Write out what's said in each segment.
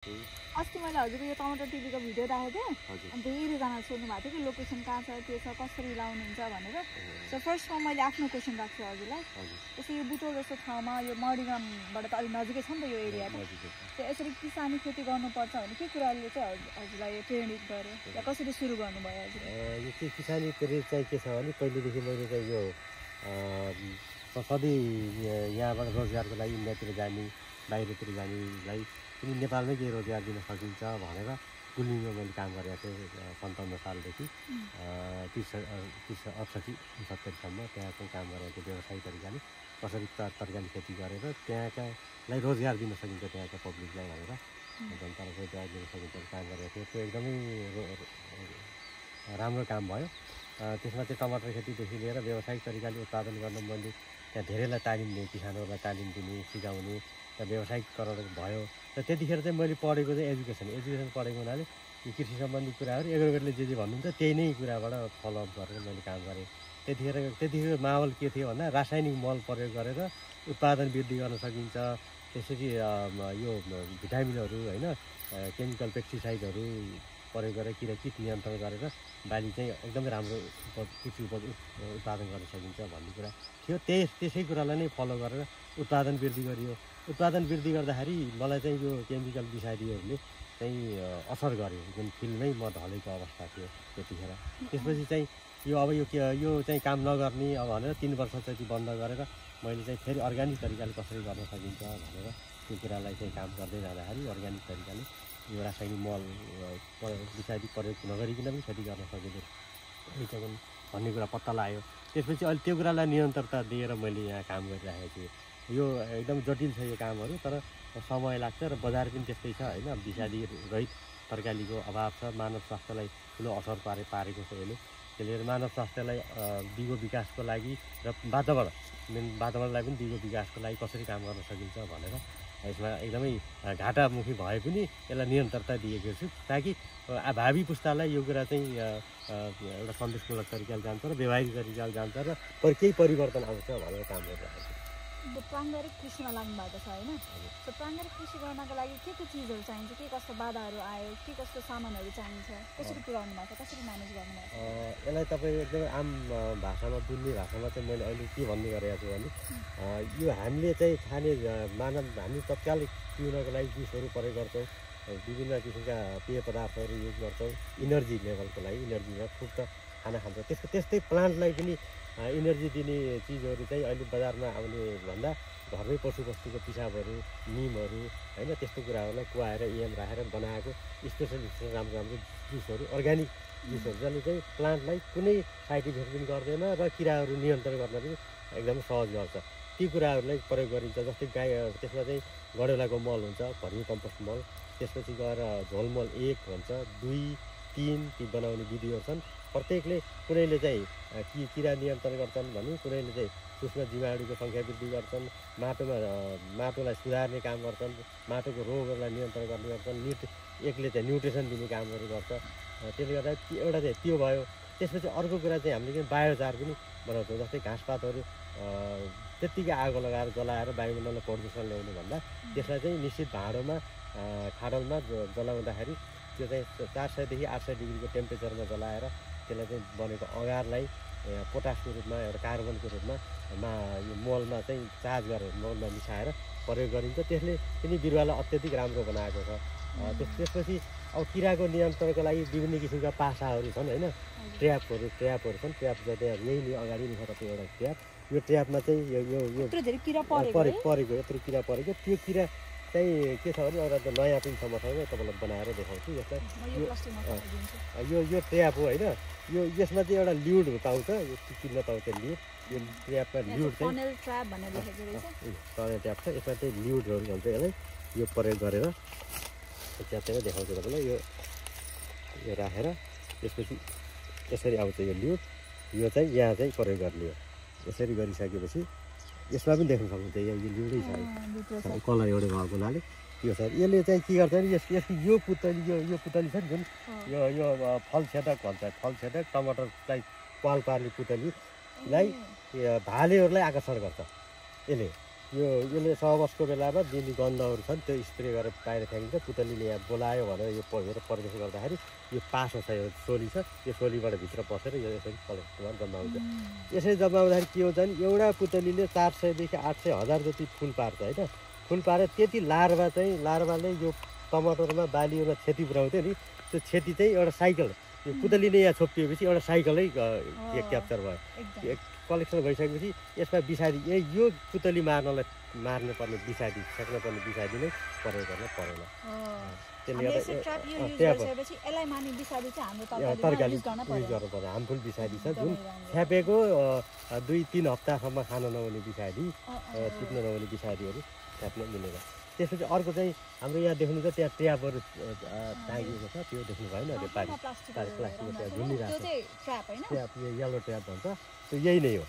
अस्ति मैले हजुरको यो टमाटर टिभीको भिडियो राखेको थिएँ अनि धेरैजना सोध्नु भएको थियो कि लोकेसन कहाँ छ के छ कसरी लाउनुहुन्छ भनेर। सो फर्स्टमा मैले आफ्नो क्वेसन राख्छु हजुरलाई। त्यसै यो बुटोल जस्तो ठाउँमा यो मर्डिगामबाट त अलिक नजिकै छ नि त यो एरिया त। त्यो यसरी किसानी खेती गर्नुपर्छ भने के कुराले चाहिँ हजुरलाई यो प्रेरित गर्यो या कसरी सुरु गर्नुभयो हजुर? यो चाहिँ किसानी प्रेरित चाहिँ के छ भने पहिलेदेखि मैले चाहिँ यो सधैँ यहाँबाट रोजगारको लागि इन्डियातिर जाने बाहिरतिर जानेलाई पनि नेपालमै केही रोजगार दिन सकिन्छ भनेर कुलिङमा मैले काम गरेको थिएँ 57 सालदेखि 68-69सम्म त्यहाँ चाहिँ काम गरेको थिएँ व्यवसायिक तरिकाले कसरी तरकारी खेती गरेर त्यहाँकालाई रोजगार दिन सकिन्छ त्यहाँका पब्लिकलाई भनेर जनतालाई रोजगार दिन सकिन्छ काम गरेको थिएँ। त्यो एकदमै राम्रो काम भयो। त्यसमा चाहिँ टमाटर खेतीदेखि लिएर व्यावसायिक तरिकाले उत्पादन गर्न मैले त्यहाँ धेरैलाई तालिम दिएँ, किसानहरूलाई तालिम दिने सिकाउने व्यावसायिकरण भयो। र त्यतिखेर चाहिँ मैले पढेको चाहिँ एजुकेसन पढेको हुनाले यो कृषि सम्बन्धी कुराहरू एग्रोवेटले जे भन्नुहुन्छ त्यही नै कुराबाट फलोअप गरेर मैले काम गरेँ। त्यतिखेर माहौल के थियो भन्दा रासायनिक मल प्रयोग गरेर उत्पादन वृद्धि गर्न सकिन्छ। त्यसरी यो भिटामिनहरू होइन केमिकल पेस्टिसाइडहरू प्रयोग गरेर कीट नियन्त्रण गरेर बाली चाहिँ एकदमै राम्रो कृषि उपज उत्पादन गर्न सकिन्छ भन्ने कुरा थियो। त्यसै कुरालाई नै फलो गरेर उत्पादन वृद्धि गरियो। उत्पादन वृद्धि गर्दाखेरि मलाई चाहिँ यो केमिकल विषादीहरूले चाहिँ असर गर्यो, जुन फिल्डमै म ढलेको अवस्था थियो त्यतिखेर। त्यसपछि चाहिँ यो चाहिँ काम नगर्ने अब भनेर 3 वर्ष चाहिँ बन्द गरेर मैले चाहिँ फेरि अर्ग्यानिक तरिकाले कसरी गर्न सकिन्छ भनेर त्यो कुरालाई चाहिँ काम गर्दै जाँदाखेरि अर्ग्यानिक तरिकाले यो रासायनिक मल विषादी प्रयोग नगरिकन पनि खेती गर्न सकिँदो रहेछ भन्ने कुरा पत्ता लाग्यो। त्यसपछि अहिले त्यो कुरालाई निरन्तरता दिएर मैले यहाँ काम गरिरहेको छु। यो एकदम जटिल छ यो कामहरू, तर समय लाग्छ र बजार पनि त्यस्तै छ होइन। विषादी रहित तरकारीको अभाव छ, मानव स्वास्थ्यलाई ठुलो असर पारेको छ यसले। त्यसले मानव स्वास्थ्यलाई दिगो विकासको लागि र वातावरणलाई पनि दिगो विकासको लागि कसरी काम गर्न सकिन्छ भनेर यसमा एकदमै घाटामुखी भए पनि यसलाई निरन्तरता दिएको छु, ताकि भावी पुस्तालाई यो कुरा चाहिँ एउटा सन्देशमूलक तरिकाले जान्छ र व्यवहारिक तरिकाले जान्छ र केही परिवर्तन आउँछ भनेर काम गरिरहेको छु। प्राङ्गारिक कृषिमा लाग्नु भएको छ होइन? सो प्राङ्गारिक कृषि गर्नको लागि के चिजहरू चाहिन्छ, के कस्तो बाधाहरू आयो, के कस्तो सामानहरू चाहिन्छ, कसरी पुऱ्याउनु भएको छ, कसरी म्यानेज गर्नुभएको छ? यसलाई तपाईँ एकदमै आम भाषामा बुझ्ने भाषामा चाहिँ मैले अहिले के भन्ने गरेको छु भने यो हामीले चाहिँ खाने हामी तत्काल पिउनको लागि जुसहरू प्रयोग गर्छौँ, विभिन्न किसिमका पेय पदार्थहरू युज गर्छौँ इनर्जी लेभलको लागि, इनर्जीमा फुड त खाना खान्छ। त्यस्तै प्लान्टलाई पनि इनर्जी दिने चिजहरू चाहिँ अहिले बजारमा आउने भन्दा घरमै पशुपक्षीको पिसाबहरू, निमहरू होइन त्यस्तो कुराहरूलाई कुहाएर एम राखेर बनाएको स्पेसल राम्रो जुसहरू, अर्ग्यानिक जुसहरू जसले चाहिँ प्लान्टलाई कुनै साइड इफेक्ट पनि गर्दैन र किराहरू नियन्त्रण गर्न पनि एकदमै सहज गर्छ। ती कुराहरूलाई प्रयोग गरिन्छ। जस्तै त्यसमा चाहिँ गडेलाको मल हुन्छ, भर्मी कम्पोस्ट मल, त्यसपछि गएर झोलमल 1 भन्छ, 2, 3 ती बनाउने विधिहरू छन्। प्रत्येकले कुनैले चाहिँ किरा नियन्त्रण गर्छन् भने कुनैले चाहिँ सूक्ष्म जीवाणुको सङ्ख्या वृद्धि गर्छन्, माटोलाई सुधार्ने काम गर्छन्, माटोको रोगहरूलाई नियन्त्रण गर्ने गर्छन्, एकले चाहिँ न्युट्रिसन दिने कामहरू गर्छ। त्यसले गर्दा एउटा चाहिँ त्यो भयो। त्यसपछि अर्को कुरा चाहिँ हामीले बायोचार पनि बनाउँछौँ। जस्तै घाँसपातहरू त्यत्तिकै आगो लगाएर जलाएर वायुमण्डलमा प्रदूषण ल्याउनु भन्दा त्यसलाई चाहिँ निश्चित भाँडोमा खाडलमा जलाउँदाखेरि त्यो चाहिँ 400 देखि 800 डिग्रीको टेम्परेचरमा जलाएर त्यसलाई चाहिँ बनेको अँगारलाई पोटासको रूपमा एउटा कार्बनको रूपमा यो मलमा चाहिँ चार्ज गरेर मलमा मिसाएर प्रयोग गरिन्छ। त्यसले पनि बिरुवालाई अत्यधिक राम्रो बनाएको छ। त्यसपछि अब किराको नियन्त्रणको लागि विभिन्न किसिमका पासाहरू छन् होइन, ट्र्यापहरू छन्। ट्र्याप चाहिँ यही अगाडि नै छ तपाईँ एउटा ट्र्याप। यो ट्र्यापमा चाहिँ यो परेको यत्रो किरा परेको, त्यो किरा चाहिँ के छ भने एउटा नयाँ पनि छ मसँग तपाईँलाई बनाएर देखाउँछु। यसलाई यो ट्र्याप हो होइन। यसमा चाहिँ एउटा ल्युड पाउँछ, यो किन्न पाउँछ ल्युड। यो ट्र्यापमा ल्युड चाहिँ टनल ट्र्याप छ। यसमा चाहिँ ल्युडहरू भन्छ यसलाई। यो प्रयोग गरेर च्यातेर देखाउँछु तपाईँलाई। यो राखेर त्यसपछि यसरी आउँछ यो ल्युड। यो चाहिँ यहाँ चाहिँ प्रयोग गर्ने हो। यसरी गरिसकेपछि यसमा पनि देख्न सक्नुहुन्छ यो ल्युडै छ, कलर एउटै भएको हुनाले यो छ। यसले चाहिँ के गर्छ भने यो पुतली यो पुतली छ नि जुन यो फलछेदक भन्छ, फलछेदक टमाटरलाई पाल पार्ने पुतलीलाई भालेहरूलाई आकर्षण गर्छ यसले। यसले सहवासको बेलामा जुन गन्धहरू छन् त्यो स्प्रे गरेर बाहिर फ्याँकिन्छ पुतलीले यहाँ बोलायो भनेर यो प्रवेश गर्दाखेरि यो पासो छ यो सोली छ यो सोलीबाट भित्र पसेर यो यसरी कलेक्ट जम्मा हुन्छ यसरी जम्मा हुँदाखेरि के हुन्छ भने एउटा पुतलीले 400 देखि 800 1000 जति फुल पार्छ होइन फुल पारेर त्यति लार्भाले यो टमाटरमा बालीमा क्षति पुर्याउँथ्यो नि त्यो क्षति चाहिँ एउटा साइकल यो पुतलीले यहाँ छोपिएपछि एउटा साइकलै क्याप्चर भयो कलेक्सन भइसकेपछि यसमा विषादी यो पुतली मार्नु पर्ने विषादी सेक्न पर्ने विषादी नै प्रयोग गर्न परेन तरकारी युज गर्नुपर्छ हार्मफुल विषादी छ जुन छ्यापेको 2-3 हप्तासम्म खान नहुने विषादी टिप्न नहुने विषादीहरू छ्याप्न मिलेर त्यसपछि अर्को चाहिँ हाम्रो यहाँ देख्नु छ त्यहाँ ट्यापहरू टाँगिएको छ त्यो देख्नु भएन त्यो प्लास्टिकको ट्याप झुन्डिरहेको छ ट्याप येलो ट्याप भन्छ त्यो यही नै हो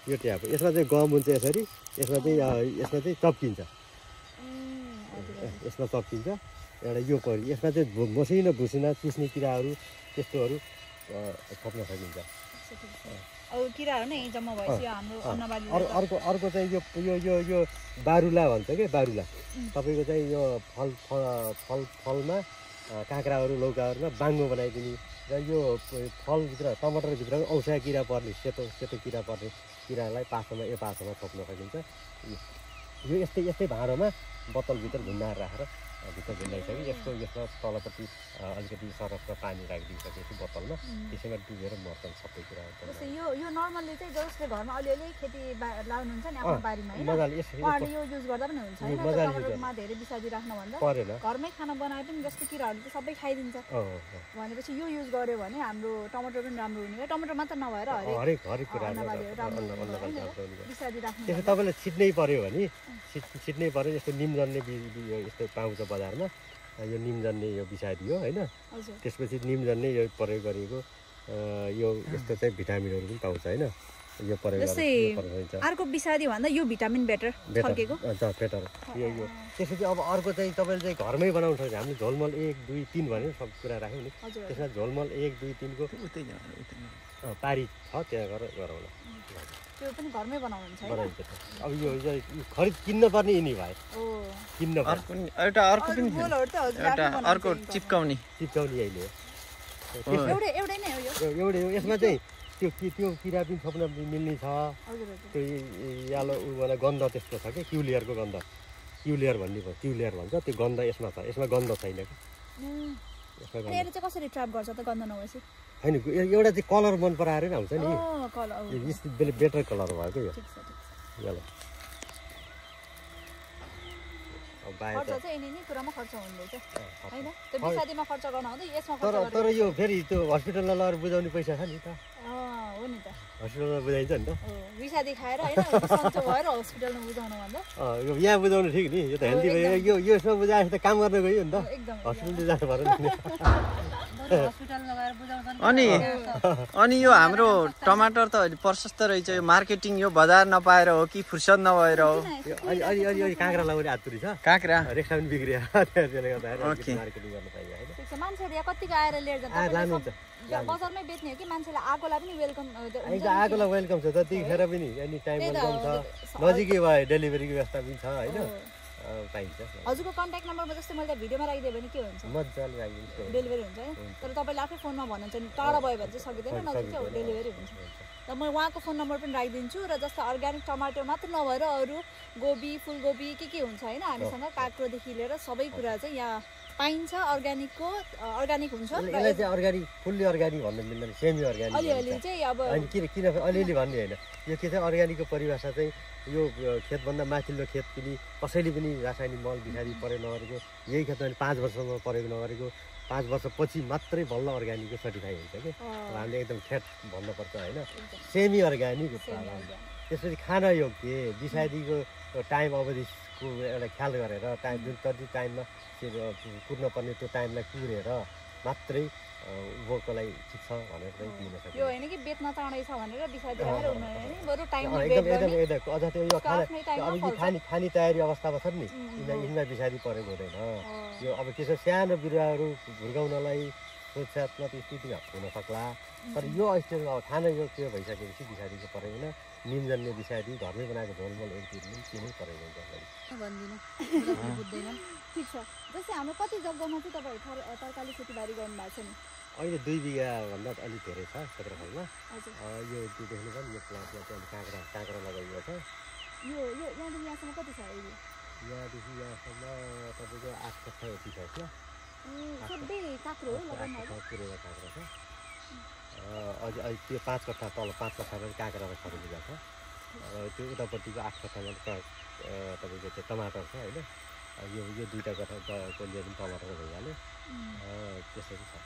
यो ट्याप यसमा चाहिँ गम हुन्छ यसरी यसमा चाहिँ चप्किन्छ यसमा चप्किन्छ एउटा यो परि यसमा चाहिँ मसिनो भुसिना चिस्ने किराहरू त्यस्तोहरू थप्न सकिन्छ अर्को चाहिँ यो बारुला भन्छ कि बारुला तपाईँको चाहिँ यो फलमा काँक्राहरू लौकाहरूमा बाङ्गो बनाइदिने र यो फलभित्र टमाटरभित्र औषा किरा पर्ने सेतो किरा पर्ने किरालाई पासोमा थप्न सकिन्छ यो यस्तै भाँडोमा बोतलभित्र झुन्डाएर राखेर भित्र झुन्डाइसक्यो यसमा तलपट्टि अलिकति सरफ र पानी राखिदिइसकेपछि बोतलमा त्यसैमा डुबेर मर्छन् सबै कुरा यो नर्मल्ली चाहिँ जसले घरमा अलिअलि खेती लाउनुहुन्छ नि आफ्नो बारीमा हैन यो युज गर्दा पनि हुन्छ हैन टमाटरमा धेरै विषादी राख्नुभन्दा परेन घरमै खाना बनाए पनि जस्तो किराहरूले त सबै खाइदिन्छ भनेपछि यो युज गर्यो भने हाम्रो टमाटर पनि राम्रो हुने हो टमाटर मात्र नभएर हरेक कुरा विषादी राख्नु त्यसो तपाईले छिट्नै पर्यो भने छिट्नै पर्यो यस्तो निमजन्ने यस्तो पाउँछ बजारमा यो निमजन्ने यो विषादी हो हैन त्यसपछि निमजन्ने यो प्रयोग गरेको यो यस्तो चाहिँ भिटामिनहरू पनि पाउँछ हैन यो प्रयोग गरेर अर्को विषादी भन्दा यो भिटामिन बेटर फर्केको बेटर यो त्यसपछि अब अर्को चाहिँ तपाईले चाहिँ घरमै बनाउन सक्छ हामीले झोलमल 1 2 3 भने सब कुरा राख्यौँ नि त्यसमा झोलमल 1 2 3 को पारी छ त्यहाँ गरौँला त्यो पनि घरमै बनाउनुहुन्छ हैन अब यो खरिद किन्न पर्ने यिनी भाइ किन्न अर्को चिप्काउने अहिले एउटै नै हो एउटै हो यसमा चाहिँ त्यो किरा पनि थप्न मिल्ने छ त्यो यालो वाला गन्ध त्यस्तो छ के क्युलियरको गन्ध क्युलियर भन्ने भयो क्युलियर भन्छ त्यो गन्ध यसमा छ यसमा गन्ध छैन कि यसले चाहिँ कसरी ट्र्याप गर्छ त गन्ध नभएपछि हैन एउटा चाहिँ कलर मन पराएर नि आउँछ नि यो बेटर कलर भएको यो यालो खर्च चाहिँ यिनी कुरामा खर्च हुँदैछ हैन त्यो विषादीमा खर्च गर्न हुँदै यसमा खर्च तर यो फेरि त्यो हस्पिटलमा लगेर बुझाउने पैसा छ नि त हो नि त हस्पिटलमा बुझाइन्छ नि त विषादी खाएर हैन सन्चो भएर हस्पिटलमा बुझाउनु भन्दा यो यहाँ बुझाउनु ठिक नि यो त हेल्दी भयो यो यसमा बुझाएछ त काम गर्न गयो नि त हस्पिटल जानु पर्यो नि अनि यो हाम्रो टमाटर त अहिले प्रशस्त रहेछ यो मार्केटिङ यो बजार नपाएर हो कि फुर्सद नभएर हो अलि काँक्रा लगाउने आतुरी छ काँक्रा रेक्सा पनि बिग्रियो त्यसले गर्दाखेरि मार्केटिङ गर्न पाइयो हैन मान्छेले यहाँ कतिको आएर लिएर जान्छ लानुहुन्छ बजारमै बेच्ने हो कि मान्छेले आगोलाई पनि वेलकम आगोलाई वेलकम छ त्यतिखेर पनि एनी टाइम वेलकम छ नजिकै भयो डेलिभरीको व्यवस्था पनि छ हैन पाइन्छ हजुरको कन्ट्याक्ट नम्बरमा जस्तै मैले भिडियोमा राखिदियो भने के हुन्छ मजाले राखिदिन्छु डेलिभरी हुन्छ है तर तपाईँले आफै फोनमा भन्नुहुन्छ नि टाढा भयो भने चाहिँ सकिँदैन नजिक चाहिँ डेलिभरी हुन्छ र म उहाँको फोन नम्बर पनि राखिदिन्छु र जस्तो अर्ग्यानिक टमाटर मात्र नभएर अरू गोबी फुलकोपी के हुन्छ होइन हामीसँग काँक्रोदेखि लिएर सबै कुरा चाहिँ यहाँ पाइन्छ अर्ग्यानिक हुन्छ यसलाई चाहिँ अर्ग्यानिक फुल्ली अर्ग्यानिक भन्नु मिल्दैन सेमी अर्ग्यानिक अलिअलि चाहिँ अब किन अलिअलि भन्ने होइन यो के चाहिँ अर्ग्यानिकको परिभाषा चाहिँ यो खेतभन्दा माथिल्लो खेत पनि कसैले पनि रासायनिक मल विषादी प्रयोग नगरेको यही खेतमा 5 वर्षसम्म प्रयोग नगरेको 5 वर्षपछि मात्रै बल्ल अर्ग्यानिकको सर्टिफाई हुन्छ कि हामीले एकदम ठेट भन्नुपर्छ होइन सेमी अर्ग्यानिक उत्पादन त्यसपछि खान योग्य विषादीको टाइम अवधिको एउटा ख्याल गरेर टाइम जुन कति टाइममा कुर्न पर्ने त्यो टाइमलाई कुरेर मात्रै उभोको लागि ठिक छ भनेर चाहिँ दिन सक्छ यो होइन कि बेच्न चाँडै छ भनेर विषादी राखेर हुनु हैन बरु टाइममा एकदम अझ त्यो यो खानी तयारी अवस्थामा छ नि यिनमा विषादी प्रयोग हुँदैन यो अब के छ सानो बिरुवाहरू हुर्काउनलाई सुरक्षात्मक स्थिति हुनसक्ला तर यो स्टेजमा अब खाना यो के भइसकेपछि पछाडिको परेको निम जन्ने पछाडि घरमै बनाएको झोलमोल एक दिन किनै परेको भन्दिनँ बुझ्दैनन् ठिक छ जस्तै हाम्रो कति जग्गामा चाहिँ तपाईँहरू तरकारी खेतीबारी गर्नुभएको छ नि अहिले 2 बिघाभन्दा अलिक धेरै छ क्षेत्रफलमा हजुर यो देख्नु पनि यो प्लान्टमा चाहिँ काँक्रा लगाइएको छ यो यहाँदेखि यहाँसम्म कति छ एरिया यहाँदेखि यहाँसम्म तपाईँको 8 कट्ठा यति छ होइन सबै काँक्रो हो लगाउनु पुरेर काँक्रा छ अझै अहिले त्यो 5 कट्ठा तल 5 कट्ठा पनि काँक्रा र खरबुजा छ त्यो उतापट्टिको 8 कट्ठामा तपाईँको त्यो टमाटर छ होइन यो 2टा कट्ठाको लिए पनि टमाटर भइहाल्यो त्यसरी छ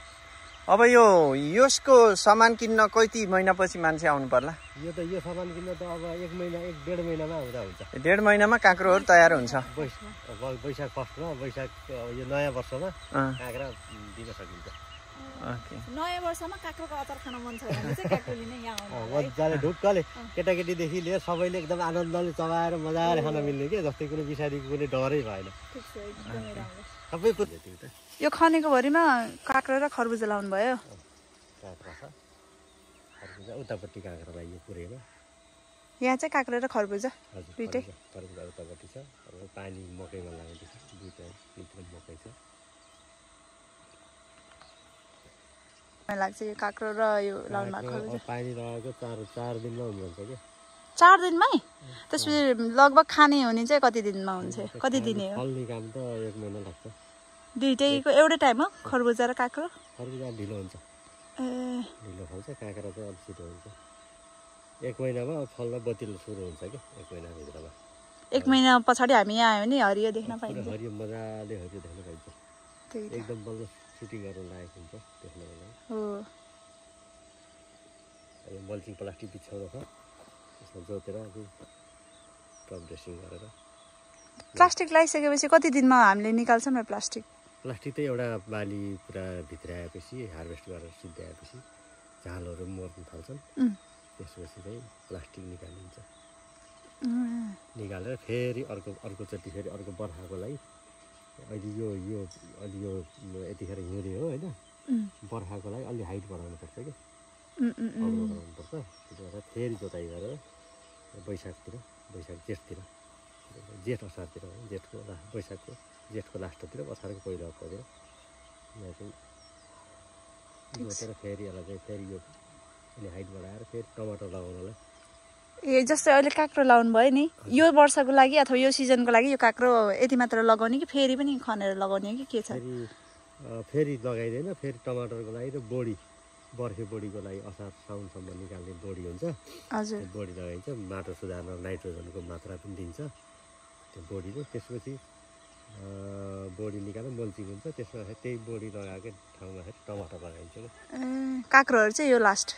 अब यसको सामान किन्न कति महिनापछि मान्छे आउनु पर्ला यो सामान किन्न त अब 1 महिना 1.5 महिनामा आउँदा हुन्छ 1.5 महिनामा काँक्रोहरू तयार हुन्छ वैशाख फर्स्टमा वैशाख यो नयाँ वर्षमा काँक्रा दिन सकिन्छ नयाँ वर्षमा काँक्रोको अचार खान मन छ भने चाहिँ काँक्रो लिन यहाँ आउनु मजाले ढुक्कले केटाकेटीदेखि लिएर सबैले एकदम आनन्दले चबाएर मजाले खान मिल्ने के जस्तै कुनै बिसारीको कुनै डरै भएन ठिक छ एकदमै राम्रो सबै कुरो यो खनेको भरिमा काँक्रो र खरबुजा लाउनु भयो काँक्रा छ खरबुजा उतापट्टि काँक्रा लाग्यो पुरेमा यहाँ चाहिँ काँक्रो र खरबुजा हजुर दुईटै खरबुजा उतापट्टि छ अब पानी मकैमा लाग्दैछ दुईटा मकै छ लाग्छ यो काँक्रो र यो लाउनु भएको खरबुजा पानी लगाएको 4 दिनमा हुन्छ के 4 दिनमै त्यसपछि लगभग खाने हुने चाहिँ कति दिनमा हुन्छ कति दिने हो फल्ने काम त 1 महिना लाग्छ दुईटैको एउटै टाइम हो खरबुजा र काँक्रो खरबुजा ढिलो हुन्छ ढिलो फल्छ काँक्रा चाहिँ अलिक छिटो हुन्छ 1 महिनामा फल्न बतिलो सुरु हुन्छ कि 1 महिनाभित्रमा 1 महिना पछाडि हामी यहाँ आयो भने हरियो देख्न पाइन्छ हरियो मजाले हरियो देख्न पाइन्छ एकदम बल्ल सुटिङ गर्न लागेको हुन्छ देख्नको लागि हो यो मल्चिङ प्लास्टिक बिछाउनु छ त्यसमा जोतेर टप ड्रेसिङ गरेर प्लास्टिक लगाइसकेपछि कति दिनमा हामीले निकाल्छौँ न प्लास्टिक त एउटा बाली पुरा भित्राएपछि हार्भेस्ट गरेर सिद्ध्याएपछि झालहरू मर्न थाल्छन् त्यसपछि चाहिँ प्लास्टिक निकालिन्छ निकालेर फेरि अर्कोचोटि फेरि अर्को बर्खाको लागि अहिले यो यतिखेर हिउँदे हो होइन बर्खाको लागि अलि हाइट बढाउनुपर्छ कि अग्लो गराउनुपर्छ त्यसो भएर फेरि जोताइ गरेर वैशाख जेठ असारतिर जेठको लास्टतिर असारको पहिलो हप्तातिर यहाँ चाहिँ जोतेर फेरि यसलाई चाहिँ फेरि यो अलि हाइट बढाएर फेरि टमाटर लगाउनलाई ए जस्तै अहिले काँक्रो लाउनु भयो नि यो वर्षको लागि अथवा यो सिजनको लागि यो काँक्रो यति मात्र लगाउने कि फेरि पनि खनेर लगाउने कि के छ फेरि लगाइदैन फेरि टमाटरको लागि र बर्खे बोडीको लागि असार साउनसम्म निकाल्ने बोडी हुन्छ हजुर बोडी लगाइन्छ माटो सुधार्न नाइट्रोजनको मात्रा पनि दिन्छ त्यो बोडीले त्यसपछि बोडी निकालेर मल्चिङ हुन्छ त्यसमा त्यही बोडी लगाएकै ठाउँमा टमाटर लगाइन्छ काँक्रोहरू चाहिँ यो लास्ट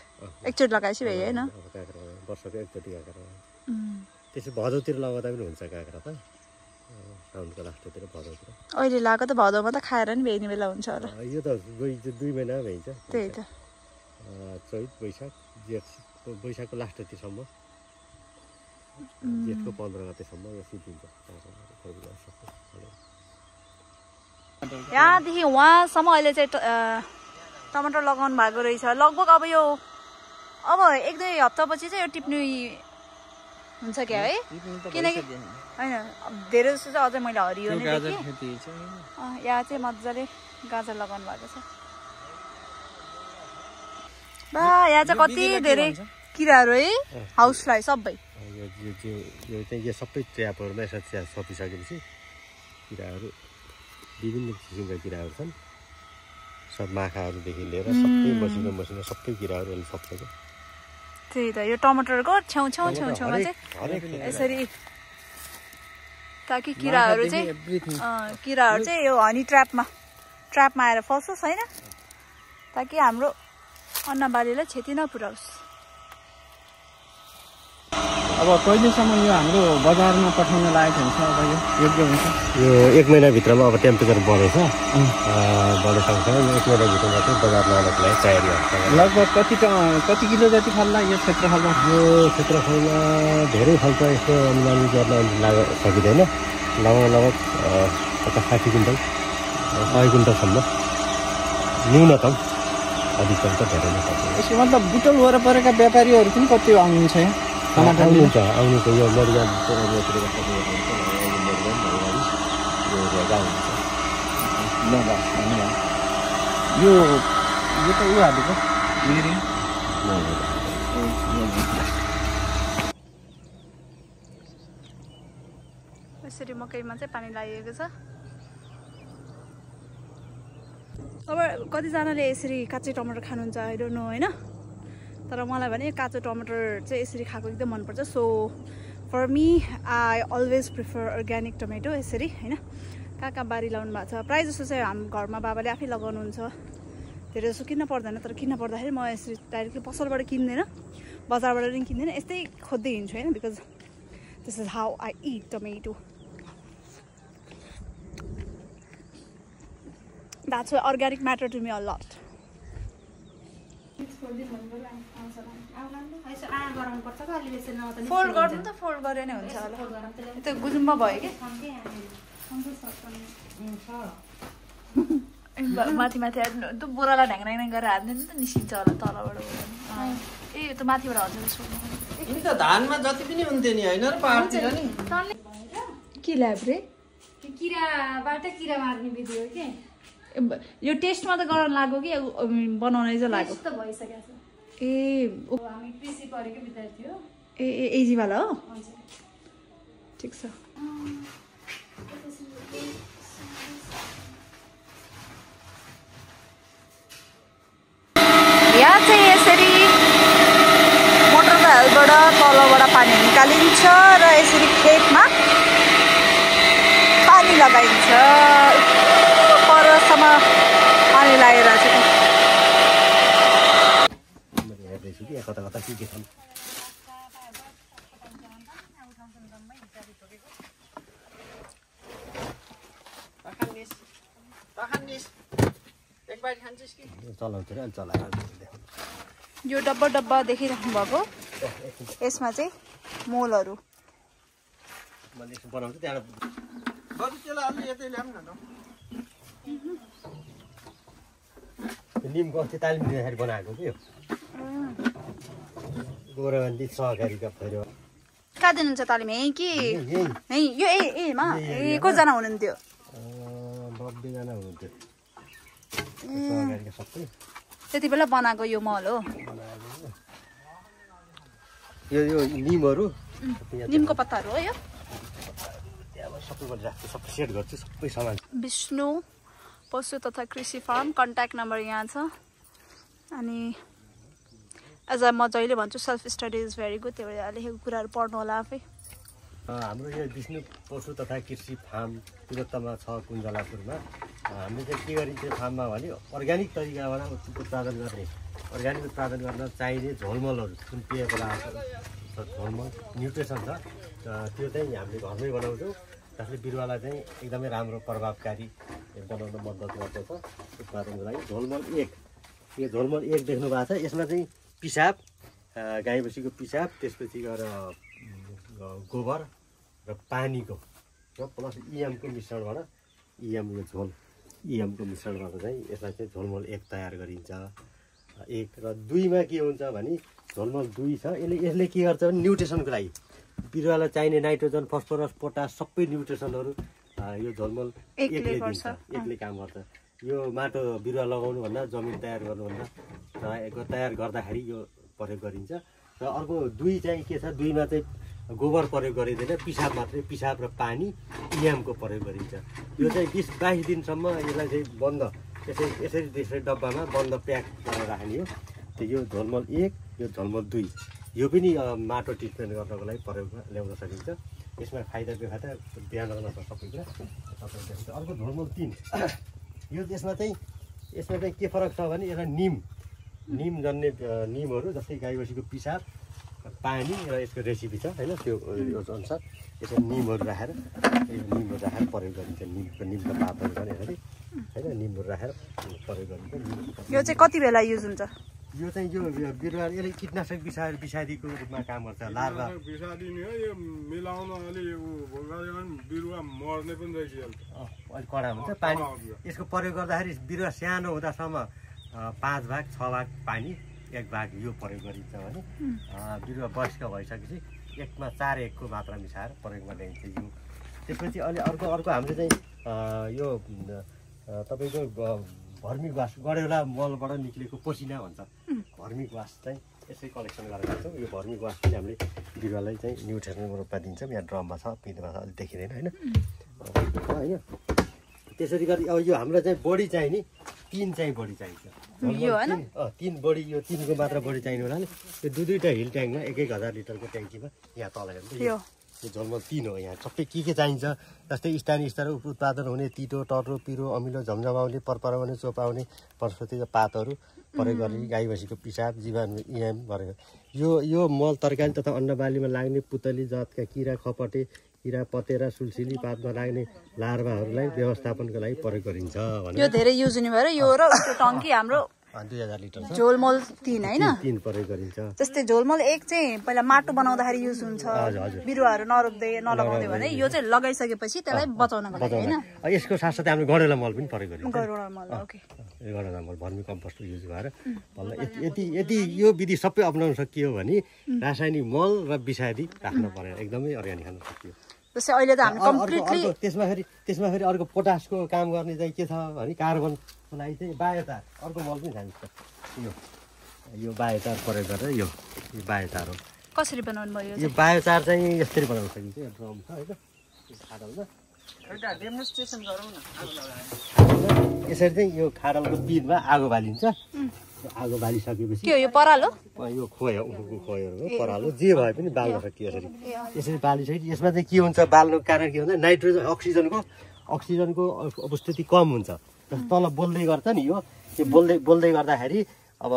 एकचोटि लगाएपछि भयो होइन काँक्रा वर्षको एकचोटि काँक्रा त्यसो भदौतिर लगाउँदा पनि हुन्छ काँक्रा त साउनको लास्टतिर भदौतिर अहिले लगाएको त भदौमा त खाएर नि भ्याइने बेला हुन्छ होला यो त 2 महिना भइन्छ त्यही त चैत वैशाख वैशाखको लास्टतिरसम्म जेठको 15 गतेसम्म यो सिद्धिन्छ यहाँदेखि वहाँसम्म अहिले चाहिँ टमाटर लगाउनु भएको रहेछ लगभग अब 1-2 हप्तापछि चाहिँ यो टिप्नु हुन्छ क्या है किनकि होइन धेरै जस्तो चाहिँ अझै मैले हरियो नै देखेँ यहाँ चाहिँ मजाले गाजर लगाउनु भएको छ बा यहाँ चाहिँ कति धेरै किराहरू है हाउसफ्लाई सबै यो सबै ट्र्यापहरूमा यसरी सपिसकेपछि किराहरू विभिन्न किसिमका किराहरू छन् सब माखाहरूदेखि लिएर सबै मसिनो सबै किराहरू अहिले सक्छ त्यही त यो टमाटरको छेउछाउमा चाहिँ यसरी ताकि किराहरू चाहिँ यो हनी ट्र्यापमा आएर फसोस् होइन ताकि हाम्रो अन्नबालीलाई क्षति नपुर्याओस् अब कहिलेसम्म यो हाम्रो बजारमा पठाउन लायक हुन्छ अब यो योग्य हुन्छ यो 1 महिनाभित्रमा अब टेम्परेचर बढेछ बढ्न सक्छ 1 महिनाभित्रमा चाहिँ बजारमा आउनको लागि तयारी हुन्छ लगभग कति किलो जति फल्ला यो क्षेत्रफलमा धेरै फल्छ यसको अनुमान गर्न सकिँदैन लगभग 50-60 क्विन्टल 100 क्विन्टलसम्म न्यूनतम अधिकतम त धेरै नै पर्छ। यसको मतलब बुटोल वरपरका व्यापारीहरू पनि कति आउनुहुन्छ यहाँ टमाटर लिन? आउनु त यो मरिगामको एरियातिर सबै आउँछ, मरिगाम भैरानी यो एरियाका आउनुहुन्छ। ल ल धन्यवाद। यो त ऊ हालेको मिरिङ यसरी मकैमा चाहिँ पानी लागेको छ। अब कतिजनाले यसरी काँचै टमाटर खानुहुन्छ आई डोन्ट नो होइन, तर मलाई भने काँचो टमाटर चाहिँ यसरी खाएको एकदम मनपर्छ। So for me I always prefer organic tomato यसरी होइन। कहाँ बारी लाउनु भएको छ, प्रायः जस्तो चाहिँ हाम्रो घरमा बाबाले आफै लगाउनुहुन्छ, धेरै जस्तो किन्न पर्दैन। तर किन्न पर्दाखेरि म यसरी डाइरेक्टली पसलबाट किन्दैन, बजारबाट पनि किन्दैन, यस्तै खोज्दै हिँड्छु होइन, because this is how I it tomato. That's why organic matter to me a lot. Fold गर्नु त फोल्ड गरे नै हुन्छ होला, त्यो गुजुम्बा भयो कि माथि माथि त्यो बोरालाई ढ्याङ गरेर हाल्ने नि त निस्किन्छ होला तलबाट। ए त्यो माथिबाट हजुर त धानमा जति पनि हुन्थ्यो नि होइन र पहाडतिर नि के ल्याब रे, किराबाट किरा मार्ने विधि हो के यो टेस्टमा त गर्न लाग्यो कि बनाउनै चाहिँ लाग्यो त भइसकेको छ। ए हामी कृषि पढेको विद्यार्थी हो। ए एजीवाला हो, ठिक छ। यहाँ चाहिँ यसरी मोटरको हेल्पबाट तलबाट पानी निकालिन्छ र यसरी खेतमा पानी लगाइन्छ। परसम्म पानी लागेर चाहिँ हेर्दैछु कि कता कता के छन्। चलाउँछ अलि चलाएर यो डब्बा डब्बा देखिराख्नु भएको, यसमा चाहिँ मोलहरू बनाउँछु त्यहाँबाट निमको अस्ति तालिम दिँदाखेरि बनाएको कि यो गोराबन्दी सहकारीका फेरि कहाँ दिनुहुन्छ तालिम? यहीँ कि यहीँ यो एमा कतिजना हुनुहुन्थ्यो? 90जना हुनुहुन्थ्यो सहकारीका सबै। त्यति बेला बनाएको यो मल हो। यो निमहरू निमको पत्ताहरू हो यो। सबैबाट राख्छु, सबै सेट गर्छु सबै सामान। विष्णु पशु तथा कृषि फार्म, कन्ट्याक्ट नम्बर यहाँ छ। अनि एज म जहिले भन्छु self study is very good, त्यही भएर लेखेको कुराहरू पढ्नु होला आफै। हाम्रो यो विष्णु पशु तथा कृषि फार्म तिलोत्तमा छ कुञ्जलापुरमा। हामीले चाहिँ के गरिन्छ फार्ममा भने अर्ग्यानिक तरिकाबाट उत्पादन गर्ने, अर्ग्यानिक उत्पादन गर्न चाहिने झोलमलहरू जुन पेय पदार्थ झोलमल न्युट्रिसन छ त्यो चाहिँ हामीले घरमै बनाउँछौँ, जसले बिरुवालाई चाहिँ एकदमै राम्रो प्रभावकारी बनाउन मद्दत गर्दछ उत्पादनको लागि। झोलमल 1, यो झोलमल 1 देख्नु भएको छ, यसमा चाहिँ पिसाब, गाई बसीको पिसाब, त्यसपछि गएर गोबर र पानीको र प्लस इएमको मिश्रणबाट यो झोल इएमको मिश्रणबाट चाहिँ यसलाई चाहिँ झोलमल 1 तयार गरिन्छ। 1 र 2मा के हुन्छ भने झोलमल 2 छ, यसले के गर्छ भने न्युट्रिसनको लागि बिरुवालाई चाहिने नाइट्रोजन, फस्फोरस, पोटास सबै न्युट्रिसनहरू यो झोलमल 1ले दिन्छ, 1ले काम गर्छ। यो माटो बिरुवा लगाउनुभन्दा जमिन तयार गर्नुभन्दा तयार गर्दाखेरि यो प्रयोग गरिन्छ। र अर्को 2 चाहिँ के छ, 2मा चाहिँ गोबर प्रयोग गरिँदैन, पिसाब मात्रै, पिसाब र पानी इएमको प्रयोग गरिन्छ। यो चाहिँ 20-22 दिनसम्म यसलाई चाहिँ बन्द यसरी डब्बामा बन्द प्याक गरेर राख्ने हो। त्यो यो झोलमल 1, यो झोलमल 2 यो पनि माटो ट्रिटमेन्ट गर्नको लागि प्रयोगमा ल्याउन सकिन्छ। यसमा फाइदा बेफाइदा ध्यान राख्नुपर्छ सबै कुरा तपाईँले देख्नुहुन्छ। अर्को झोलमल 3 यो यसमा चाहिँ के फरक छ भने यसमा निम जन्ने निमहरू जस्तै गाई बसीको पिसाब, पानी र यसको रेसिपी छ होइन, त्यो अनुसार यसमा निमहरू राखेर प्रयोग गरिन्छ। निमको पातहरू पनि यसरी होइन निमहरू राखेर प्रयोग गरिन्छ। यो चाहिँ कति बेला युज हुन्छ? यो चाहिँ यो बिरुवा यसले कीटनाशक विषादीको रूपमा काम गर्छ। लार्भा विषादी नि हो, यो मिलाउन अलि बिरुवा मर्ने पनि रहेछ। अलिक कडा हुन्छ पानी, यसको प्रयोग गर्दाखेरि बिरुवा सानो हुँदासम्म 5 भाग 6 भाग पानी 1 भाग यो प्रयोग गरिन्छ भने बिरुवा वयस्क भइसकेपछि 1मा 4:1 को मात्रा मिसाएर प्रयोगमा ल्याइन्छ यो। त्यसपछि अहिले अर्को हाम्रो चाहिँ यो तपाईँको भर्मी वास गडेला मलबाट निक्लेको पसिना भन्छ भर्मी वास चाहिँ यसै कलेक्सन गरेर राख्छौँ। यो भर्मी वास पनि हामीले बिरुवालाई चाहिँ न्युट्रिसनको रूपमा दिन्छौँ। यहाँ ड्रममा छ पिँधमा छ अलिक देखिँदैन होइन। त्यसरी गरी अब यो हामीलाई चाहिँ बढी चाहिँ नि 3 चाहिँ बढी चाहिन्छ। 3 बढी यो 3 को मात्रा बढी चाहिने हुनाले यो दुईटा हिल ट्याङ्कमा 1,000 लिटरको ट्याङ्कीमा यहाँ तल हेर्नु यो झोलमल 3 हो। यहाँ सबै के चाहिन्छ जस्तै स्थानीय स्तर उत्पादन हुने तितो टर्रो पिरो अमिलो झमझमाउने परपराउने चोपाउने वनस्पतिका पातहरू प्रयोग गर्ने गाई भैँसीको पिसाब जीवाणु इएम गरेको यो मल तरकारी तथा अन्नबालीमा लाग्ने पुतली जातका किरा खपटे किरा पतेरा सुलसिली पातमा लाग्ने लार्भाहरूलाई व्यवस्थापनको लागि प्रयोग गरिन्छ भने यो धेरै युज हुने भएर यो र त्यो टङ्की हाम्रो 2000 लिटर छ। झोलमल 3 हैन 3 प्रयोग गरिन्छ। जस्तै झोलमल 1 चाहिँ पहिला माटो बनाउँदाखेरि युज हुन्छ बिरुवाहरू नलगाउँदै भने यो चाहिँ लगाइसकेपछि त्यसलाई बचाउनको लागि हैन। यसको साथसाथै हामीले गडेला मल पनि प्रयोग गरिन्छ। गडेला मल ओके गडेला मल भर्मी कम्पोस्ट युज गरेर यदि यो विधि सबै अपनाउन सकियो भने रासायनिक मल र विषादी राख्न परेन एकदमै अर्ग्यानिक खान सकियो। जस्तै अहिले त हामी कम्प्लिटली त्यसमा फेरि अर्को पोटासको काम गर्ने चाहिँ के छ भने कार्बनको लागि चाहिँ बायोचार अर्को मल पनि चाहिन्छ। यो बायोचार प्रयोग गरेर यो बायोचार हो। कसरी बनाउनु भयो यो बायोचार चाहिँ यसरी बनाउन सकिन्छ। यो ड्रम छ हैन यो खाडलमा एउटा डेमोन्स्ट्रेसन गरौँ न आगो लगाएर। यसरी चाहिँ यो खाडलको पिँधमा आगो बालिन्छ। आगो बालिसकेपछि के हो यो परालो यो खोयो परालो जे भए पनि बाल्न सकियो। यसरी बालिसकेपछि यसमा चाहिँ के हुन्छ बाल्नुको कारण के हुन्छ नाइट्रोजन अक्सिजनको उपस्थिति कम हुन्छ। तल बोल्दै गर्छ नि यो बोल्दै गर्दाखेरि अब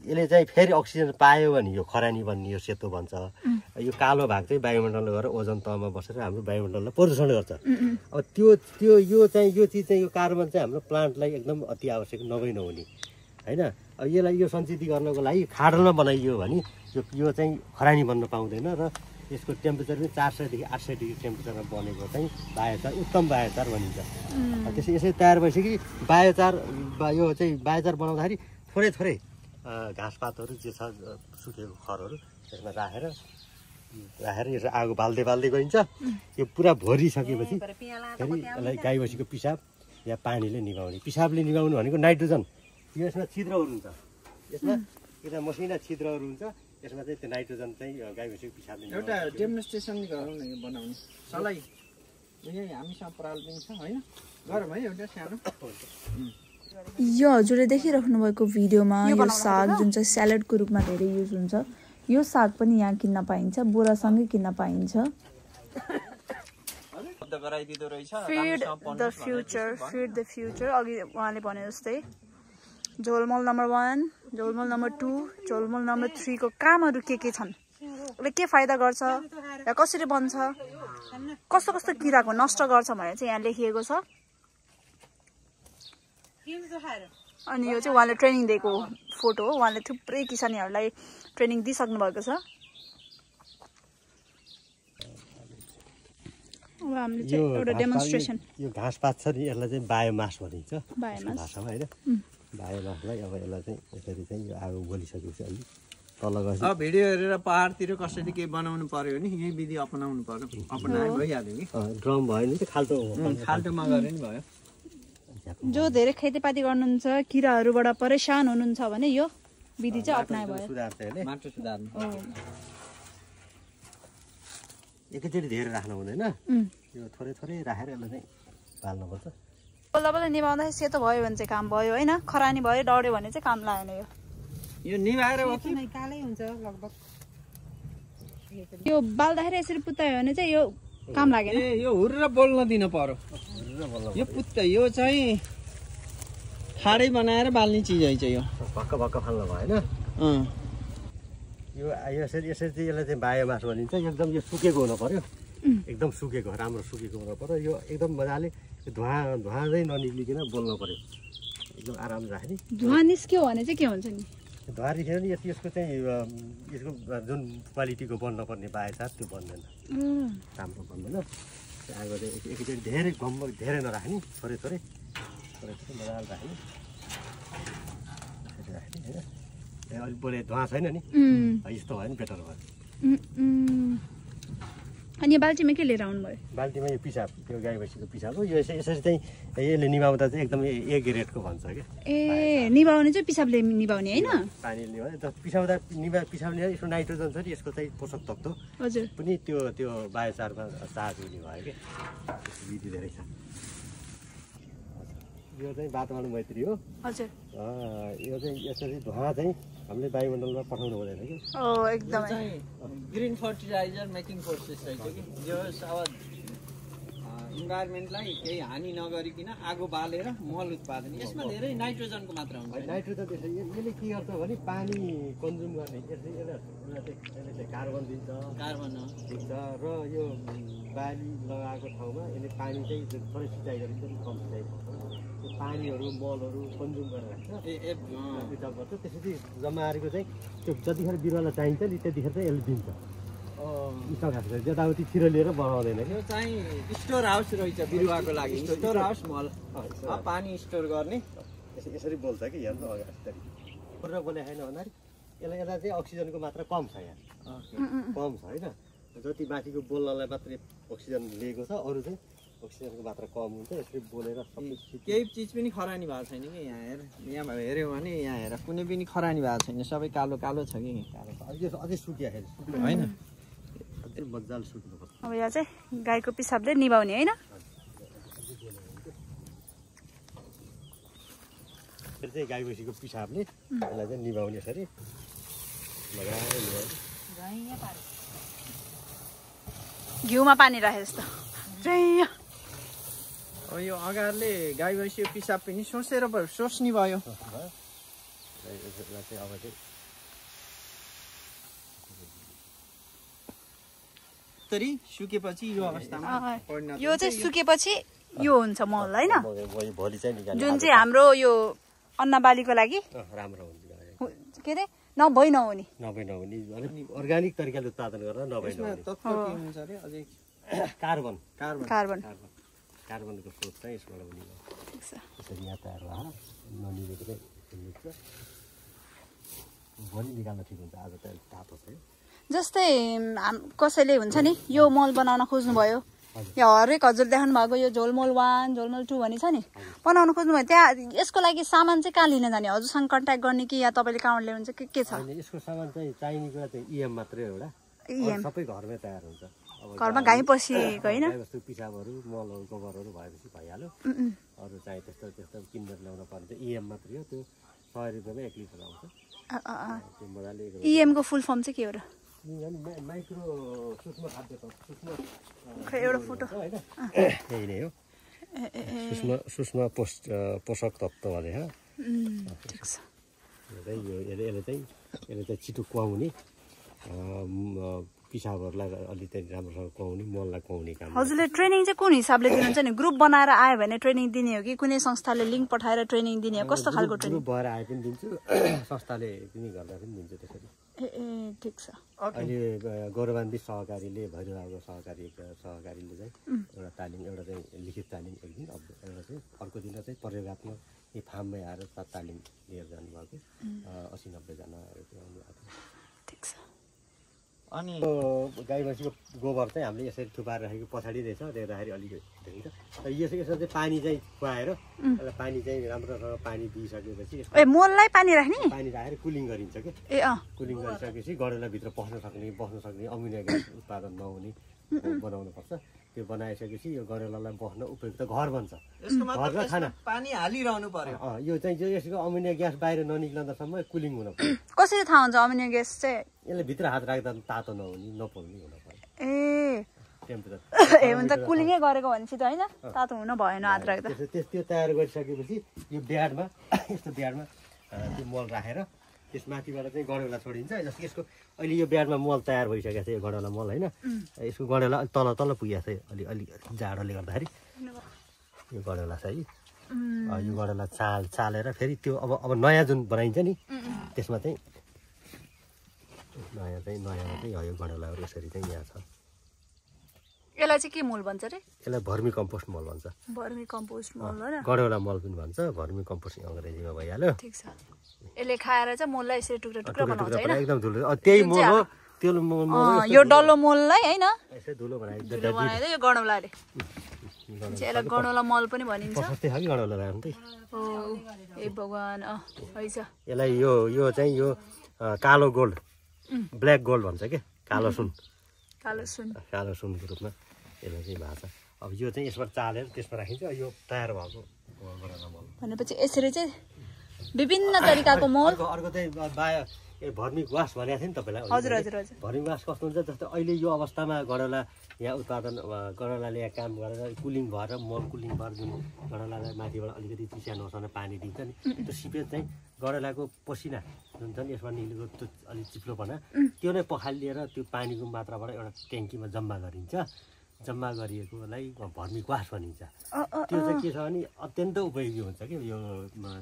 यसले चाहिँ फेरि अक्सिजन पायो भने यो खरानी बन्ने यो सेतो बन्छ। यो कालो भाग चाहिँ वायुमण्डलमा गएर ओजन तहमा बसेर हाम्रो वायुमण्डललाई प्रदूषण गर्छ। अब त्यो यो चिज चाहिँ यो कार्बन चाहिँ हाम्रो प्लान्टलाई एकदम अति आवश्यक नहुने हैन। अब यसलाई यो सञ्चित गर्नको लागि खाडलमा बनाइयो भने यो चाहिँ खरानी बन्न पाउँदैन र यसको टेम्परेचर पनि 400 देखि 800 डिग्री टेम्परेचरमा बनेको चाहिँ बायोचार उत्तम बायोचार भनिन्छ। त्यसै यसै तयार भइसकेपछि यो चाहिँ बायोचार बनाउँदाखेरि थोरै घाँसपातहरू जे छ सुकेको खरहरू यसमा राखेर यसो आगो बाल्दै गइन्छ। यो पुरा भरिसकेपछि फेरि यसलाई गाई बसीको पिसाब या पानीले निभाउने पिसाबले निभाउनु भनेको नाइट्रोजन यसमा छिद्रहरू हुन्छ। यसमा एउटा मसिना छिद्रहरू हुन्छ। यसमा चाहिँ त्यो नाइट्रोजन चाहिँ गाई भैँसीको पिसाबले एउटा डेमोन्स्ट्रेसन गरौँ न यो बनाउने सलाई यही हामीसँग पराल पनि छ हैन गरौँ है एउटा सानो। यो हजुरले देखिराख्नु भएको भिडियोमा यो साग जुन चाहिँ स्यालेडको रूपमा धेरै युज हुन्छ यो साग पनि यहाँ किन्न पाइन्छ बोरासँगै किन्न पाइन्छ। फिड द फ्युचर अघि उहाँले भने जस्तै झोलमल नम्बर 1 झोलमल नम्बर 2 झोलमल नम्बर 3 को कामहरू के छन् यसले के फाइदा गर्छ र कसरी बन्छ कस्तो कस्तो किराको नष्ट गर्छ भनेर चाहिँ यहाँ लेखिएको छ। अनि यो चाहिँ उहाँले ट्रेनिङ दिएको फोटो हो। उहाँले थुप्रै किसानीहरूलाई ट्रेनिङ दिइसक्नु भएको छ। हामीले चाहिँ एउटा डेमोन्स्ट्रेसन यो घाँसपात छ नि यसलाई चाहिँ बायोमास भनिन्छ भाषामा हैन। बायोमासलाई अब यसलाई चाहिँ यसरी चाहिँ यो आगो बलिसकेपछि अलि तल गएपछि अब भिडियो हेरेर पहाडतिर कसरी के बनाउनु पर्यो भने यही विधि अपनाउनु पर्यो अपनाए भइहाल्यो नि। ड्रम भयो नि त खाल्टोमा गरे नि भयो। जो धेरै खेतीपाती गर्नुहुन्छ किराहरूबाट परेशान हुनुहुन्छ भने यो विधि चाहिँ अपनाए भयो। माटो सुधार्नु एकैचोटि धेरै राख्नु हुँदैन यो थोरै राखेर यसलाई चाहिँ बाल्नुपर्छ। बल्ल निभाउँदाखेरि सेतो भयो भने चाहिँ काम भयो हैन। खरानी भयो डढ्यो भने चाहिँ काम लागेन। यो निभाएर कालै हुन्छ लगभग यो बाल्दाखेरि यसरी पुत्तायो भने चाहिँ यो काम लागेन। यो हुर्र बोल्न दिन पर्यो। यो पुत्ता यो चाहिँ खाडै बनाएर बाल्ने चिज है चाहिँ यो भक्क फाल्नु भएन। यो यसरी चाहिँ यसलाई चाहिँ बायोमास भनिन्छ। एकदम यो सुकेको हुनु पर्यो एकदम सुकेको राम्रो सुकेको हुनु पर्यो। यो एकदम मजाले धुवा चाहिँ ननिक्लिकन बोल्नु पर्यो एकदम आरामले राख्ने। धुवा निस्क्यो भने चाहिँ के हुन्छ नि धुवा निस्क्यो भने यसको चाहिँ यसको जुन क्वालिटीको बन्नुपर्ने बायोचार त्यो बन्दैन राम्रो बन्दैन। आगो चाहिँ एकैचोटि धेरै नराख्ने थोरै मजाले राख्ने। होइन अलिक बढी धुवा छैन नि यस्तो भयो नि बेटर भयो अनि यो बाल्टीमा के लिएर आउनुभयो बाल्टीमा यो पिसाब त्यो गाई भैँसीको पिसाब हो यो यसरी चाहिँ यसले निभाउँदा चाहिँ एकदमै ए ग्रेडको भन्छ क्या ए निभाउने चाहिँ पिसाबले निभाउने होइन पानीले निभाउने पिसाउँदा पिसाउने यसको नाइट्रोजन छ नि यसको चाहिँ पोषक तत्त्व हजुर पनि त्यो बायोचारमा चार्ज हुने भयो क्या विधि धेरै छ यो चाहिँ वातावरण मैत्री हो हजुर यो चाहिँ यसरी धुवा चाहिँ हामीले वायुमण्डलमा पठाउनु हुँदैन कि एकदमै ग्रिन फर्टिलाइजर मेकिङ प्रोसेस रहेछ कि जो अब इन्भाइरोमेन्टलाई केही हानि नगरिकन आगो बालेर मल उत्पादन यसमा धेरै नाइट्रोजनको मात्रा हुन्छ नाइट्रोजन यसले के गर्छ भने पानी कन्ज्युम गर्ने यसले कार्बन दिन्छ दिन्छ र यो बाली लगाएको ठाउँमा यसले पानी चाहिँ थोरै सिँचाइ गरिन्छ कम सिँचाइ त्यो पानीहरू मलहरू कन्ज्युम गरेर रिजर्भ गर्छ त्यसरी जमाएको चाहिँ त्यो जतिखेर बिरुवालाई चाहिन्छ नि त्यतिखेर चाहिँ यसले दिन्छ स्टक हाउस जताउति छिरो लिएर बनाउँदैन यो चाहिँ स्टोर हाउस रहेछ बिरुवाको लागि स्टोर हाउस मल पानी स्टोर गर्ने यसरी बोल्छ कि हेर्नु अगाडि बोले छैन भन्दाखेरि यसलाई चाहिँ अक्सिजनको मात्रा कम छ यहाँ कम छ होइन जति माथिको बोल्नलाई मात्रै अक्सिजन लिएको छ अरू चाहिँ अक्सिजनको मात्रा कम हुन्छ यसरी बोलेर सबै केही चिज पनि खरानी भएको छैन कि यहाँ यहाँ हेऱ्यौँ भने यहाँ हेर कुनै पनि खरानी भएको छैन सबै कालो कालो छ कि अझै सुकिया होइन मजाले सुक्नुपर्छ अब यहाँ चाहिँ गाईको पिसाबले निभाउने होइन फेरि चाहिँ गाई भैँसीको पिसाबले यसलाई चाहिँ निभाउने यसरी लगाएर निभाउने घिउमा पानी राखे जस्तो अब यो अगाडिले गाई भैँसीको पिसाब पनि सोसेर सोच्ने भयो अब चाहिँ सुकेपछि यो अवस्थामा यो चाहिँ सुकेपछि यो हुन्छ मल होइन भोलि चाहिँ जुन चाहिँ हाम्रो यो अन्नबालीको लागि राम्रो हुन्छ के अरे नभई नहुने अर्ग्यानिक तरिकाले उत्पादन गरेर नभई अझै कार्बन कार्बनको स्रोत चाहिँ यसबाट हुने यसरी यहाँ तयार भएर ननिवेको चाहिँ भोलि निकाल्न ठिक हुन्छ आज त तातो छ जस्तै कसैले हुन्छ नि यो मल बनाउन खोज्नुभयो यो हरेक हजुर देखाउनु भएको यो झोलमल 1 झोलमल 2 भन्ने छ नि बनाउन खोज्नुभयो त्यहाँ यसको लागि सामान चाहिँ कहाँ लिन जाने हजुरसँग कन्ट्याक्ट गर्ने कि या तपाईँले कहाँबाट ल्याउनुहुन्छ के छ यसको सामान चाहिँ चाहिने कुरा चाहिँ इएम मात्रै एउटा सबै घरमै तयार हुन्छ घरमा गाई पसिएको होइन जस्तो पिसाबहरू मलहरू गोबरहरू भएपछि भइहाल्यो अरू चाहिँ त्यस्तो किनेर ल्याउन पर्ने चाहिँ इएम मात्रै हो त्यो 100 रुपियाँमा 1 लिटर आउँछ त्यो मजाले इएमको फुल फर्म चाहिँ के हो र माइक्रो सूक्ष्म खाद्य सूक्ष्म एउटा फोटो होइन यही नै हो सूक्ष्म पोषक तत्त्व भने ठिक छ यसले चाहिँ छिटो कुहाउने पिसाबहरूलाई अलिकति राम्रोसँग कुहाउने मललाई कुहाउने काम हजुरले ट्रेनिङ चाहिँ कुन हिसाबले दिनुहुन्छ नि ग्रुप बनाएर आयो भने ट्रेनिङ दिने हो कि कुनै संस्थाले लिङ्क पठाएर ट्रेनिङ दिने हो कस्तो खालको ट्रेनिङ भएर आए पनि दिन्छु संस्थाले पनि गर्दा पनि दिन्छु त्यसरी ठिक छ अहिले गौरवान्वित सहकारीले भैरवको सहकारीले चाहिँ एउटा तालिम एउटा चाहिँ लिखित तालिम एक दिन एउटा चाहिँ अर्को दिन चाहिँ प्रयोगात्मक यही फार्ममै आएर तालिम लिएर जानुभएको 80-90 जना ठिक छ अनि गाई भैँसीको गोबर चाहिँ हामीले यसरी थुपाएर राखेको पछाडि रहेछ देख्दाखेरि अलिक देखिन्छ तर यसमा चाहिँ पानी चाहिँ खुवाएर यसलाई पानी चाहिँ राम्रोसँग पानी दिइसकेपछि मललाई पानी राख्ने पानी राखेर कुलिङ गरिन्छ कि कुलिङ गरिसकेपछि गडेलाभित्र बस्न सक्ने अमोनिया ग्यास उत्पादन नहुने बनाउनुपर्छ त्यो बनाइसकेपछि यो गडेलालाई बस्न उपयुक्त घर बन्छ घरमा खाना पानी हालिरहनु पर्यो यो चाहिँ यसको अमोनिया ग्यास बाहिर ननिक्लँदासम्म कुलिङ हुन पर्यो कसरी थाहा हुन्छ अमोनिया ग्यास चाहिँ यसले भित्र हात राख्दा तातो नहुने नपोल्ने हुन पर्यो टेम्परेचर हुन्छ कुलिङै गरेको भनेपछि त होइन तातो हुन भएन हात राख्दा त्यो तयार गरिसकेपछि यो ब्याडमा यस्तो ब्याडमा त्यो मल राखेर त्यसमाथिबाट चाहिँ गडेला छोडिन्छ जस्तो यसको अहिले यो ब्याडमा मल तयार भइसकेको छ यो गडेला मल होइन यसको गडेला तल पुगेको छ अलि जाडोले गर्दाखेरि यो गडेला छ है यो गडेला चालेर फेरि त्यो अब नयाँ जुन बनाइन्छ नि त्यसमा चाहिँ नयाँमा चाहिँ यो गडेलाहरू यसरी चाहिँ यहाँ छ यसलाई चाहिँ के मल भन्छ रे? यसलाई भर्मी कम्पोस्ट मल भन्छ। भर्मी कम्पोस्ट मल हैन? गडौला मल पनि भन्छ, भर्मी कम्पोस्ट अङ्ग्रेजीमा भइहाल्यो। ठीक छ। यसले खाएर चाहिँ मललाई यसरी टुक्रा टुक्रा बनाउँछ हैन? एकदम धुलो। त्यही मल हो, त्यो मल यो डल्लो मललाई हैन? यसै धुलो बनाइदिन्छ। धुलो बनाइदियो यो गडौलाले। यसलाई गडौला मल पनि भनिन्छ। प्रशस्तै खालि गडौला राख्नु त्यही। हो ए भगवान हैछ। यसलाई यो चाहिँ यो कालो गोल्ड, ब्ल्याक गोल्ड भन्छ के, कालो सुन। कालो सुनको रूपमा यसलाई चाहिँ भएको छ। अब यो चाहिँ यसबाट चालेर त्यसमा राखिन्छ। यो तयार भएको गडौला मल भनेपछि यसरी चाहिँ विभिन्न तरिकाको मल। अर्को चाहिँ भर्मी वास भनेको थिएँ नि तपाईँलाई। हजुर हजुर हजुर। भर्मी वास कस्तो हुन्छ, जस्तै अहिले यो अवस्थामा गडौला यहाँ उत्पादन गडौलाले यहाँ काम गरेर कुलिङ भएर मल कुलिङ भएर जुन गडौलालाई माथिबाट अलिकति चिसा नसँग पानी दिन्छ नि, त्यो सिपेज चाहिँ गडौलाको पसिना जुन छ नि यसमा निस्केको त्यो अलिक चिप्लोपना त्यो नै पखालिएर त्यो पानीको मात्राबाट एउटा ट्याङ्कीमा जम्मा गरिन्छ। जम्मा गरिएकोलाई भर्मी वास भनिन्छ। त्यो चाहिँ के छ भने अत्यन्त उपयोगी हुन्छ कि यो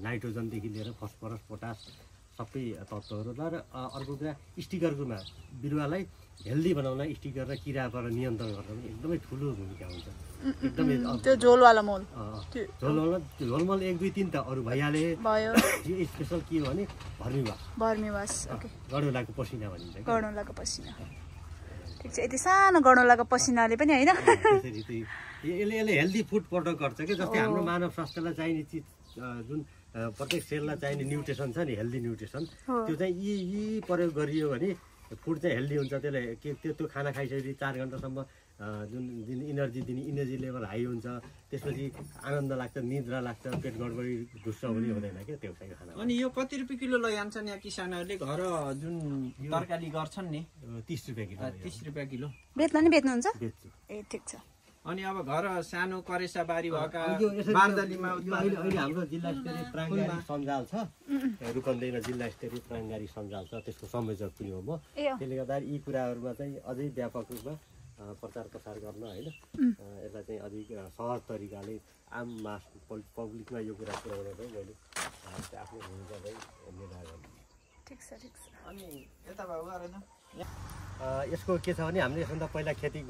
नाइट्रोजनदेखि लिएर फस्फरस पोटास सबै तत्त्वहरू। र अर्को कुरा स्टिकरकोमा बिरुवालाई हेल्दी बनाउन स्टिकर र किराबाट नियन्त्रण गर्न पनि एकदमै ठुलो भूमिका हुन्छ। एकदमै त्यो झोलवाला मल। झोलमल 1 2 3 त अरू भइहाले भयो। यो स्पेशल के हो भने भर्मी वास। ओके। गडौलाको पसिना भनिन्छ। गडौलाको पसिना। ठिक छ। यति सानो गडौलाको पसिनाले पनि हैन? यसले हेल्दी फुड प्रडक्ट गर्छ कि, जस्तै हाम्रो मानव स्वास्थ्यलाई चाहिने चिज जुन प्रत्येक सेललाई चाहिने न्युट्रिसन छ नि, हेल्दी न्युट्रिसन, त्यो चाहिँ यी प्रयोग गरियो भने फुड चाहिँ हेल्दी हुन्छ। त्यसले त्यो खाना खाइसकेपछि 4 घन्टासम्म जुन इनर्जी दिने इनर्जी लेभल हाई हुन्छ। त्यसपछि आनन्द लाग्छ, निद्रा लाग्छ, पेट गडबडी ढुस्स हुने हुँदैन क्या त्यो चाहिँ खाना। अनि यो कति रुपियाँ किलो लैजान्छन् यहाँ किसानहरूले घर जुन तरकारी गर्छन् नि? 30 रुपियाँ किलो। 30 रुपियाँ किलो बेच्न नि बेच्नुहुन्छ? बेच्छु। ए ठीक छ। अनि अब घर सानो करेसा बारी भएका बारदलीमा अहिले हाम्रो जिल्ला स्तरीय प्राङ्गारी सञ्जाल छ, रूपन्देहीमा जिल्ला स्तरीय प्राङ्गारी सञ्जाल छ, त्यसको संयोजक पनि हो म। त्यसले गर्दा यी कुराहरूमा चाहिँ अझै व्यापक रूपमा प्रचार प्रसार गर्न होइन, यसलाई चाहिँ अधिक सहज तरिकाले आम मास पब्लिकमा यो कुरा पुर्याउन चाहिँ मैले आफ्नो भूमिका चाहिँ निर्वाह गर्छु। ठिक छ ठिक छ। अनि यता भाउ गरेन यसको के छ भने हामीले यसभन्दा पहिला खेती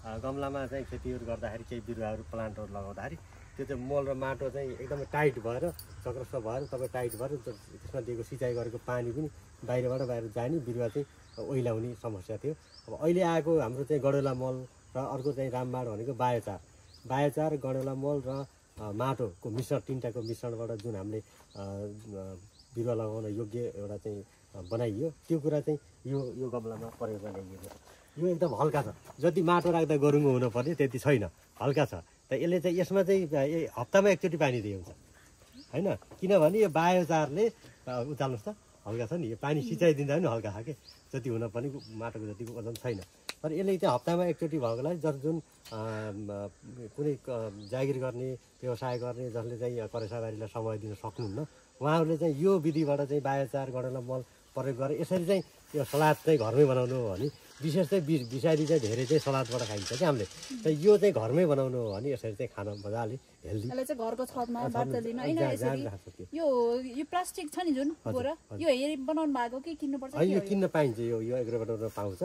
गमलामा चाहिँ खेतीहरू गर्दाखेरि केही बिरुवाहरू प्लान्टहरू लगाउँदाखेरि त्यो चाहिँ मल र माटो चाहिँ एकदमै टाइट भएर चक्रस्थ भएर तपाईँ टाइट भएर त्यसमा दिएको सिँचाइ गरेको पानी पनि बाहिर जाने, बिरुवा चाहिँ ओइलाउने समस्या थियो। अब अहिले आएको हाम्रो चाहिँ गडौला मल र अर्को चाहिँ रामबाड भनेको बायोचार गडौला मल र माटोको मिश्रण, तिनटाको मिश्रणबाट जुन हामीले बिरुवा लगाउन योग्य एउटा चाहिँ बनाइयो, त्यो कुरा चाहिँ यो गमलामा प्रयोगमा ल्याइएको छ। यो एकदम हल्का छ, जति माटो राख्दा गरुङ्गो हुनुपर्ने त्यति छैन, हल्का छ। त यसले चाहिँ यसमा चाहिँ हप्तामा एकचोटि पानी दिए हुन्छ होइन, किनभने यो बायोचारले उचाल्नुहोस् त हल्का छ नि, यो पानी सिँचाइ दिँदा पनि हल्का छ कि, जति हुनुपर्ने माटोको जतिको वजन छैन। तर यसले चाहिँ हप्तामा एकचोटि भएकोलाई जुन कुनै जागिर गर्ने व्यवसाय गर्ने जसले चाहिँ करेसाबारीलाई समय दिन सक्नुहुन्न, उहाँहरूले चाहिँ यो विधिबाट चाहिँ बायोचार गडौला मल प्रयोग गरेर यसरी चाहिँ यो सलाद चाहिँ घरमै बनाउनु हो भने, विशेष चाहिँ बिसारी चाहिँ धेरै चाहिँ सलादबाट खाइन्छ क्या हामीले, त यो चाहिँ घरमै बनाउनु हो भने यसरी चाहिँ खान मजाले हेल्दी। यसलाई चाहिँ घरको छतमा बाटलिन हैन, यसरी यो प्लास्टिक छ नि जुन बोरा, यो हेरी बनाउनु भएको कि किन्नु पर्छ? यो किन्न पाइन्छ, यो एग्रोबाट पाउँछ।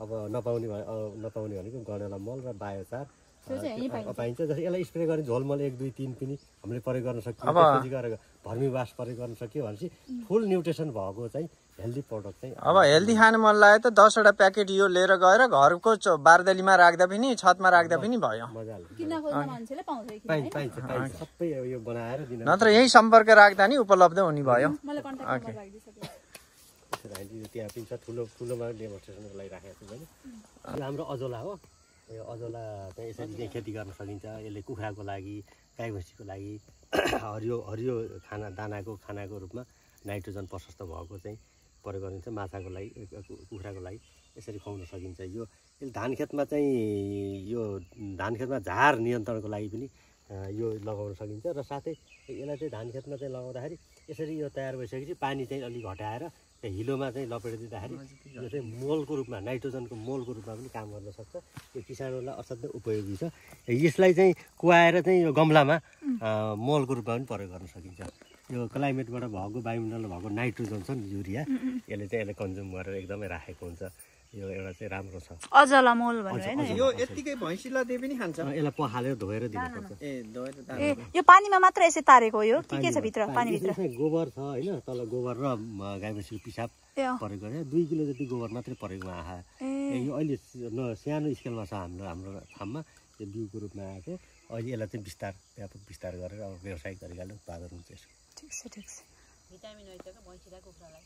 अब नपाउने भनेको गडौला मल र बायोचार पाइन्छ। जस्तै यसलाई स्प्रे गर्ने झोलमल 1 2 3 पनि हामीले प्रयोग गर्न सक्छौँ। त्यसपछि गएर भर्मी वास प्रयोग गर्न सक्यो भनेपछि फुल न्युट्रिसन भएको चाहिँ हेल्दी प्रडक्ट चाहिँ। अब हेल्दी खानु मन लाग्यो त 10वटा प्याकेट यो लिएर गएर घरको बारदलीमा राख्दा पनि छतमा राख्दा पनि भयो, मजाले किन खोज्न मान्छेले पाइन्छ सबै यो बनाएर दिन। नत्र यही सम्पर्क राख्दा नि उपलब्ध हुने भयो। मलाई कन्ट्याक्ट नम्बर राखिदिसके त्यहाँ पनि छ, ठुलोमा डेमोन्स्ट्रेसनको लागि राखेको छु मैले। यो हाम्रो अजोला हो, यो अजोला चाहिँ यसरी चाहिँ खेती गर्न सकिन्छ। यसले कुखुराको लागि, गाई भैँसीको लागि हरियो खानाको रूपमा नाइट्रोजन प्रशस्त भएको चाहिँ प्रयोग गरिन्छ। माछाको लागि, कुखुराको लागि यसरी खुवाउन सकिन्छ। यसले धान खेतमा झार नियन्त्रणको लागि पनि यो लगाउन सकिन्छ। र साथै यसलाई चाहिँ धान खेतमा चाहिँ लगाउँदाखेरि यसरी यो तयार भइसकेपछि पानी चाहिँ अलिक घटाएर हिलोमा चाहिँ लपेटिदिँदाखेरि यो चाहिँ मलको रूपमा, नाइट्रोजनको मलको रूपमा पनि काम गर्न सक्छ। यो किसानहरूलाई असाध्यै उपयोगी छ। यसलाई चाहिँ कुहाएर चाहिँ यो गमलामा मलको रूपमा पनि प्रयोग गर्न सकिन्छ। यो क्लाइमेटबाट भएको, वायुमण्डलमा भएको नाइट्रोजन छ नि, युरिया, यसले कन्ज्युम गरेर एकदमै राखेको हुन्छ। यो एउटा चाहिँ राम्रो छ अजला मल भनेर हैन यो यतिकै भैँसीलाई दिए पनि खान्छ यसलाई पखालेर धोएर दिनुपर्छ ए धोएर ए यो पानीमा मात्र यसै तारेको हो यो के छ भित्र पानी भित्र यसमा गोबर छ हैन तल गोबर र गाई भैँसीको पिसाब परेको छ 2 किलो जति गोबर मात्रै परेको आहा यो अहिले सानो स्केलमा छ हाम्रो फार्ममा यो बिउको रूपमा आएको अहिले यसलाई चाहिँ व्यापक विस्तार गरेर अब व्यावसायिक तरिकाले उत्पादन हुन्छ यसको ठिक छ भिटामिन हुन्छ के भैँसीलाई कुखुरालाई